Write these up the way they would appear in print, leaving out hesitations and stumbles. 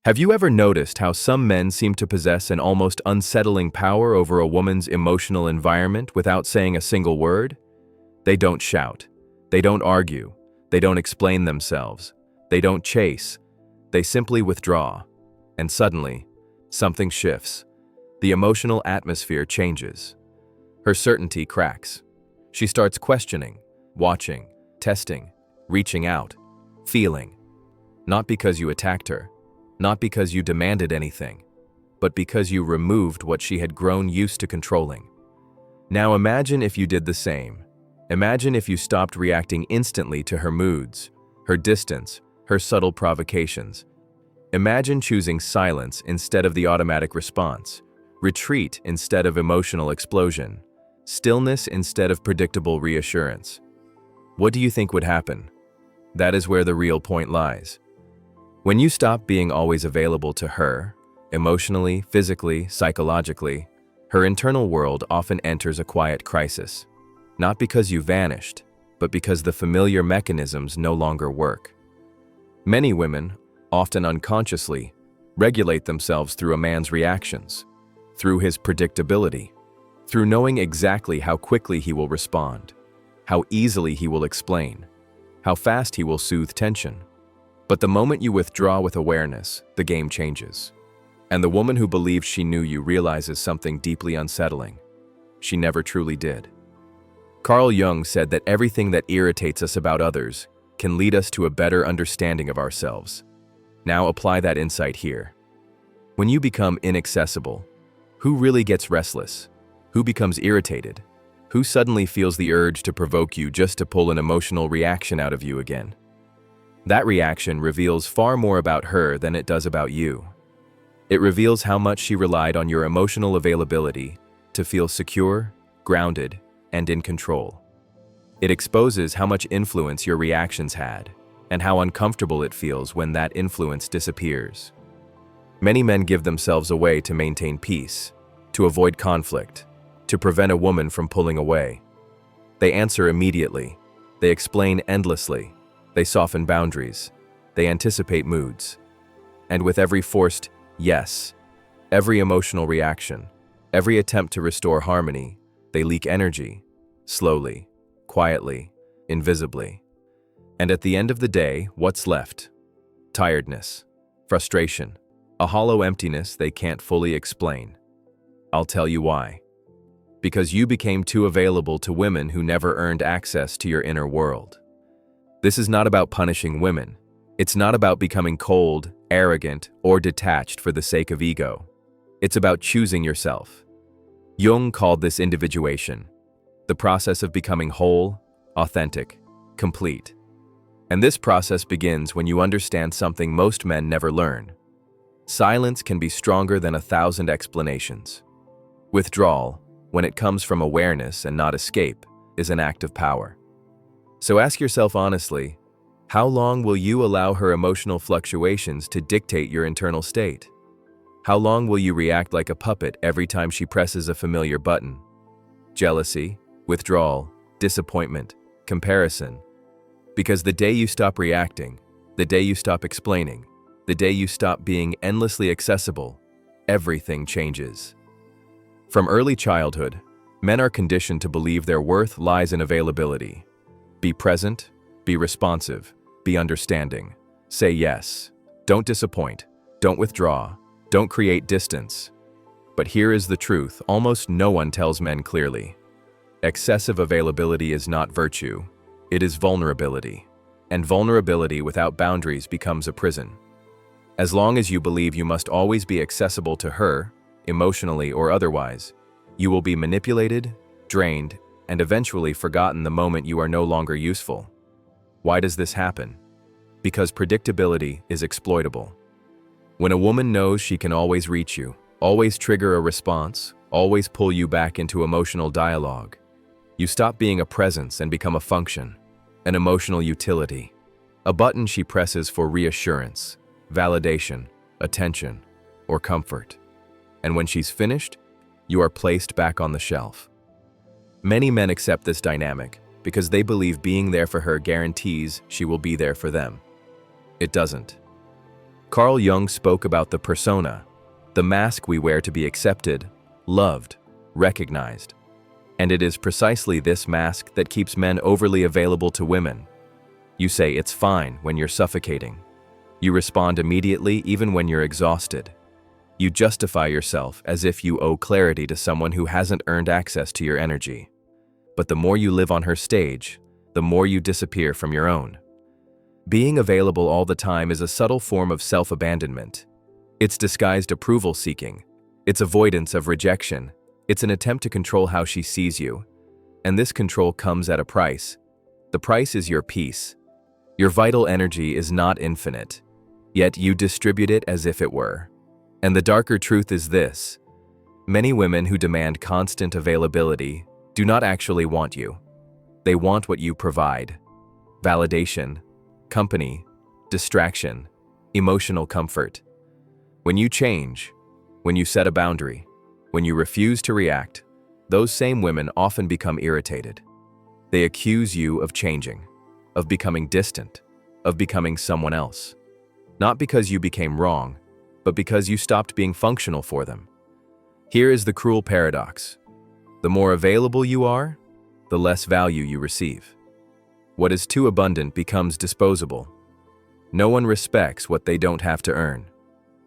Have you ever noticed how some men seem to possess an almost unsettling power over a woman's emotional environment without saying a single word? They don't shout. They don't argue. They don't explain themselves. They don't chase. They simply withdraw. And suddenly, something shifts. The emotional atmosphere changes. Her certainty cracks. She starts questioning, watching, testing, reaching out, feeling. Not because you attacked her, not because you demanded anything, but because you removed what she had grown used to controlling. Now imagine if you did the same. Imagine if you stopped reacting instantly to her moods, her distance, her subtle provocations. Imagine choosing silence instead of the automatic response, retreat instead of emotional explosion, stillness instead of predictable reassurance. What do you think would happen? That is where the real point lies. When you stop being always available to her, emotionally, physically, psychologically, her internal world often enters a quiet crisis. Not because you vanished, but because the familiar mechanisms no longer work. Many women, often unconsciously, regulate themselves through a man's reactions, through his predictability, through knowing exactly how quickly he will respond, how easily he will explain, how fast he will soothe tension. But the moment you withdraw with awareness, the game changes. And the woman who believes she knew you realizes something deeply unsettling. She never truly did. Carl Jung said that everything that irritates us about others can lead us to a better understanding of ourselves. Now apply that insight here. When you become inaccessible, who really gets restless? Who becomes irritated? Who suddenly feels the urge to provoke you just to pull an emotional reaction out of you again? That reaction reveals far more about her than it does about you. It reveals how much she relied on your emotional availability to feel secure, grounded, and in control. It exposes how much influence your reactions had, and how uncomfortable it feels when that influence disappears. Many men give themselves away to maintain peace, to avoid conflict, to prevent a woman from pulling away. They answer immediately. They explain endlessly. They soften boundaries. They anticipate moods. And with every forced yes, every emotional reaction, every attempt to restore harmony, they leak energy, slowly, quietly, invisibly. And at the end of the day, what's left? Tiredness, frustration, a hollow emptiness they can't fully explain. I'll tell you why. Because you became too available to women who never earned access to your inner world. This is not about punishing women. It's not about becoming cold, arrogant, or detached for the sake of ego. It's about choosing yourself. Jung called this individuation, the process of becoming whole, authentic, complete. And this process begins when you understand something most men never learn. Silence can be stronger than 1,000 explanations. Withdrawal, when it comes from awareness and not escape, is an act of power. So ask yourself honestly, how long will you allow her emotional fluctuations to dictate your internal state? How long will you react like a puppet every time she presses a familiar button? Jealousy, withdrawal, disappointment, comparison. Because the day you stop reacting, the day you stop explaining, the day you stop being endlessly accessible, everything changes. From early childhood, men are conditioned to believe their worth lies in availability. Be present, be responsive, be understanding. Say yes. Don't disappoint. Don't withdraw. Don't create distance. But here is the truth almost no one tells men clearly. Excessive availability is not virtue. It is vulnerability. And vulnerability without boundaries becomes a prison. As long as you believe you must always be accessible to her, emotionally or otherwise, you will be manipulated, drained, and eventually forgotten the moment you are no longer useful. Why does this happen? Because predictability is exploitable. When a woman knows she can always reach you, always trigger a response, always pull you back into emotional dialogue, you stop being a presence and become a function, an emotional utility, a button she presses for reassurance, validation, attention, or comfort. And when she's finished, you are placed back on the shelf. Many men accept this dynamic because they believe being there for her guarantees she will be there for them. It doesn't. Carl Jung spoke about the persona, the mask we wear to be accepted, loved, recognized. And it is precisely this mask that keeps men overly available to women. You say it's fine when you're suffocating. You respond immediately even when you're exhausted. You justify yourself as if you owe clarity to someone who hasn't earned access to your energy. But the more you live on her stage, the more you disappear from your own. Being available all the time is a subtle form of self-abandonment. It's disguised approval-seeking. It's avoidance of rejection. It's an attempt to control how she sees you. And this control comes at a price. The price is your peace. Your vital energy is not infinite, yet you distribute it as if it were. And the darker truth is this: many women who demand constant availability do not actually want you. They want what you provide: validation, company, distraction, emotional comfort. When you change, when you set a boundary, when you refuse to react, those same women often become irritated. They accuse you of changing, of becoming distant, of becoming someone else. Not because you became wrong, but because you stopped being functional for them. Here is the cruel paradox. The more available you are, the less value you receive. What is too abundant becomes disposable. No one respects what they don't have to earn.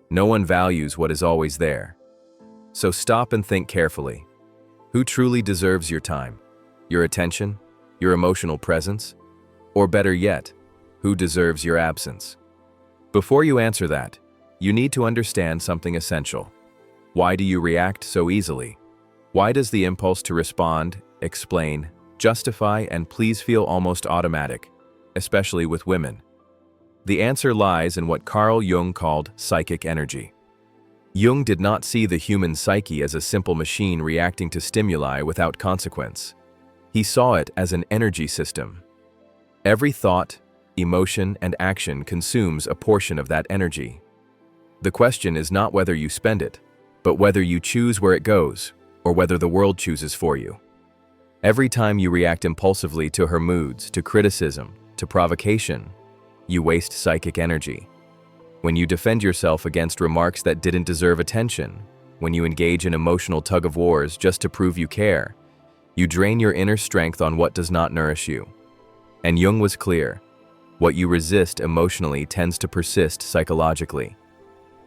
No one values what is always there. So stop and think carefully. Who truly deserves your time, your attention, your emotional presence? Or better yet, who deserves your absence? Before you answer that, you need to understand something essential. Why do you react so easily? Why does the impulse to respond, explain, justify, and please feel almost automatic, especially with women? The answer lies in what Carl Jung called psychic energy. Jung did not see the human psyche as a simple machine reacting to stimuli without consequence. He saw it as an energy system. Every thought, emotion, and action consumes a portion of that energy. The question is not whether you spend it, but whether you choose where it goes, or whether the world chooses for you. Every time you react impulsively to her moods, to criticism, to provocation, you waste psychic energy. When you defend yourself against remarks that didn't deserve attention, when you engage in emotional tug-of-wars just to prove you care, you drain your inner strength on what does not nourish you. And Jung was clear: what you resist emotionally tends to persist psychologically.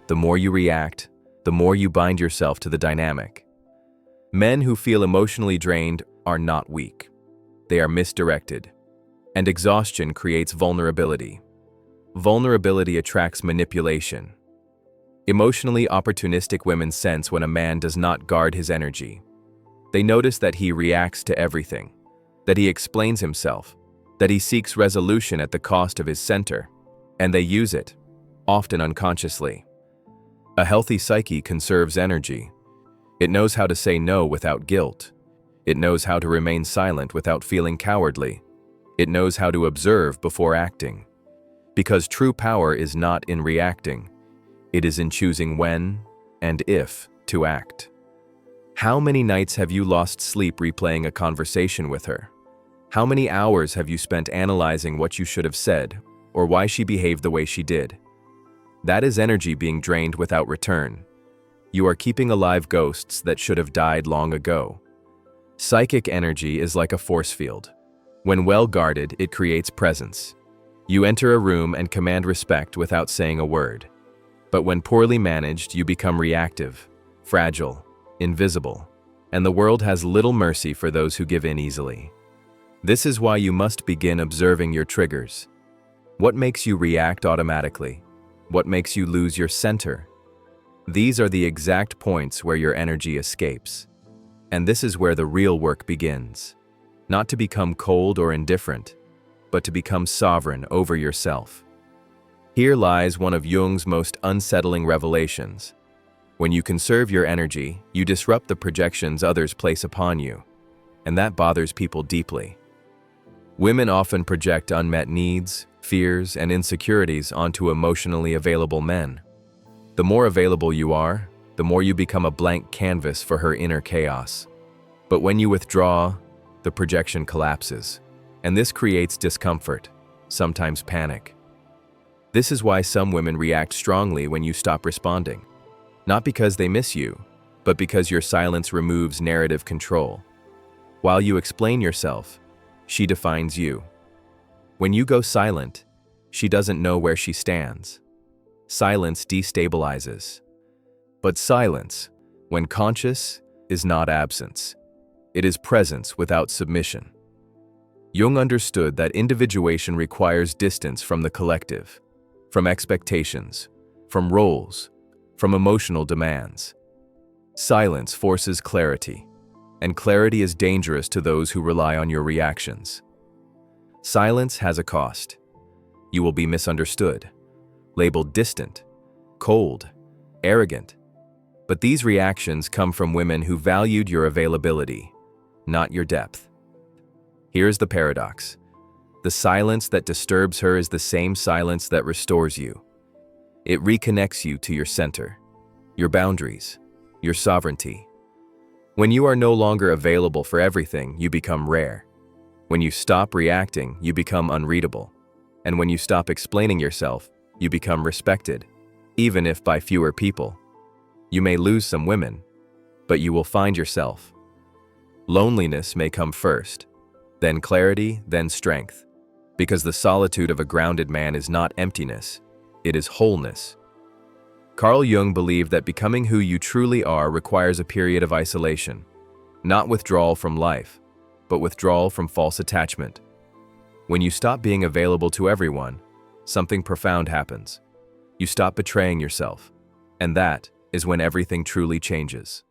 The more you react, the more you bind yourself to the dynamic. Men who feel emotionally drained are not weak. They are misdirected. And exhaustion creates vulnerability. Vulnerability attracts manipulation. Emotionally opportunistic women sense when a man does not guard his energy. They notice that he reacts to everything, that he explains himself, that he seeks resolution at the cost of his center, and they use it, often unconsciously. A healthy psyche conserves energy. It knows how to say no without guilt. It knows how to remain silent without feeling cowardly. It knows how to observe before acting. Because true power is not in reacting. It is in choosing when and if to act. How many nights have you lost sleep replaying a conversation with her? How many hours have you spent analyzing what you should have said, or why she behaved the way she did? That is energy being drained without return. You are keeping alive ghosts that should have died long ago. Psychic energy is like a force field. When well guarded, it creates presence. You enter a room and command respect without saying a word. But when poorly managed, you become reactive, fragile, invisible, and the world has little mercy for those who give in easily. This is why you must begin observing your triggers. What makes you react automatically? What makes you lose your center? These are the exact points where your energy escapes. And this is where the real work begins. Not to become cold or indifferent, but to become sovereign over yourself. Here lies one of Jung's most unsettling revelations. When you conserve your energy, you disrupt the projections others place upon you, and that bothers people deeply. Women often project unmet needs, fears, and insecurities onto emotionally available men. The more available you are, the more you become a blank canvas for her inner chaos. But when you withdraw, the projection collapses, and this creates discomfort, sometimes panic. This is why some women react strongly when you stop responding. Not because they miss you, but because your silence removes narrative control. While you explain yourself, she defines you. When you go silent, she doesn't know where she stands. Silence destabilizes. But silence, when conscious, is not absence. It is presence without submission. Jung understood that individuation requires distance from the collective, from expectations, from roles, from emotional demands. Silence forces clarity, and clarity is dangerous to those who rely on your reactions. Silence has a cost. You will be misunderstood, labeled distant, cold, arrogant. But these reactions come from women who valued your availability, not your depth. Here's the paradox. The silence that disturbs her is the same silence that restores you. It reconnects you to your center, your boundaries, your sovereignty. When you are no longer available for everything, you become rare. When you stop reacting, you become unreadable. And when you stop explaining yourself, you become respected, even if by fewer people. You may lose some women, but you will find yourself. Loneliness may come first, then clarity, then strength. Because the solitude of a grounded man is not emptiness, it is wholeness. Carl Jung believed that becoming who you truly are requires a period of isolation, not withdrawal from life, but withdrawal from false attachment. When you stop being available to everyone, something profound happens. You stop betraying yourself, and that is when everything truly changes.